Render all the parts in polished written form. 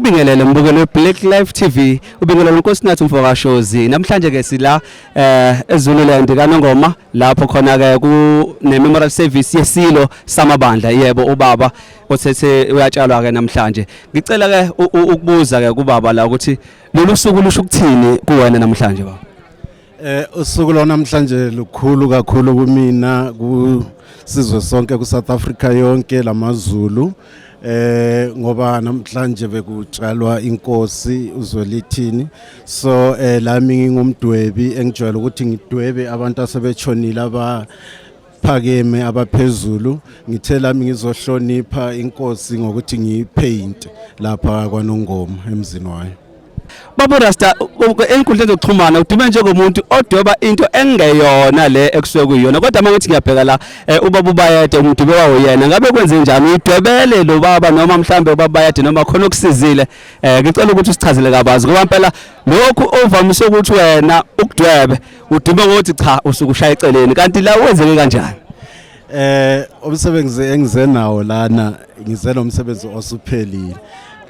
Sikubingelele mbukelo Black Life TV ubingelele uNkosinathi Mfokashozi namhlanje ke sila eZululand kaNongoma lapho khona ke ku memorial service yesilo samabandla yebo ubaba othethe uyatshalwa ke namhlanje ngicela ke ukubuza ke kubaba la ukuthi lolu suku lusho ukuthini kuwena namhlanje baba usuku lo namhlanje lukhulu kakhulu kumina kusizwe sonke ku South Africa yonke lamaZulu ngoba namhlanje bekutshalwa inkosi uZwelithini so lami ngingumdwebi engijwayele ukuthi ngidwebe abantu asebechonile abaphakeme abaphezulu ngithe lami ngizohlonipha inkosi ngokuthi ngiyipaint lapha kwaNongoma emzini wayo. Baba Rasta enkundleni zokuxhumana udume njengomuntu odweba into engeyona le ekusuke kuyona kodwa mangithi ngiyabheka la ubaba ubayede umdube wawo yena ngabe kwenze njani udwebele lo baba noma mhlambe ubaba bayede noma khona okusizile ngicela ukuthi usichazele kabazi ngoba impela lokhu ovamise ukuthi wena ukudwebe udume ngokuthi cha usuke ushaya eceleni kanti la wenzeke kanjani umsebenzi engize nawo lana ngize nomsebenzi osuphelile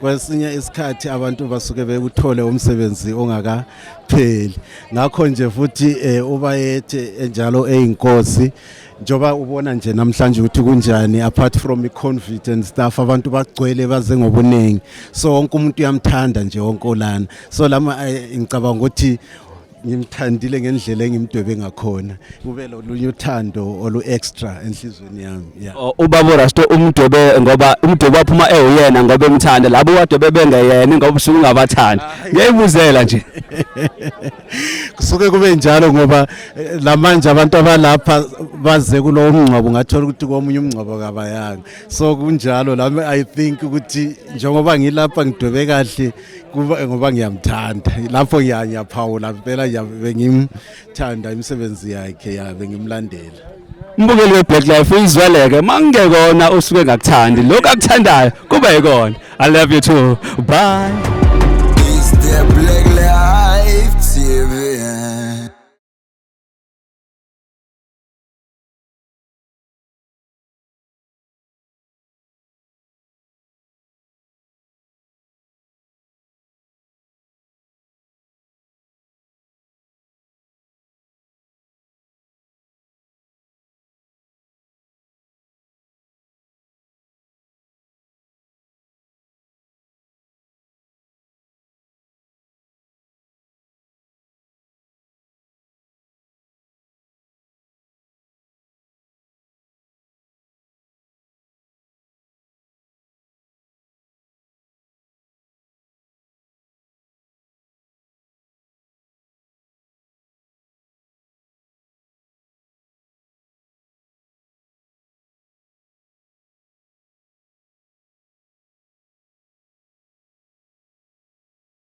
kwesinye isikhathi abantu basuke bekuthole umsebenzi ongakapheli ngakho nje futhi ubayethe enjalo eyinkosi njoba ubona nje namhlanje ukuthi kunjani apart from i-convent and stuff abantu bagcwele baze ngobunengi so wonke umuntu uyamthanda nje wonke lana so lama ngicabanga ukuthi ngimthandile ngendlela engimdwebe ngakhona kube lolunye uthando olu extra enhlizweni yami ubaba Rasto umdwebe ngoba umdwebe waphuma eyena ngoba emthanda labo wadwebe bengeyena ngoba usuku ungabathandi ngiyayibuzela nje kusuke kube njalo ngoba lamanje abantu abalapha baze kulo umngcwabo ngathola ukuthi komunye umngcwabo kabayanga so kunjalo lami I think ukuthi njengoba ngilapha ngidwebe kahle kuba ngoba ngiyamthanda lapho ngiyaphawula phela bengimthanda imisebenzi yakhe yabe ngimlandela mbukeli we-Black Life uyizweleke mangekona usuke ngakuthandi lokho akuthandayo kube yikona I love you too bye.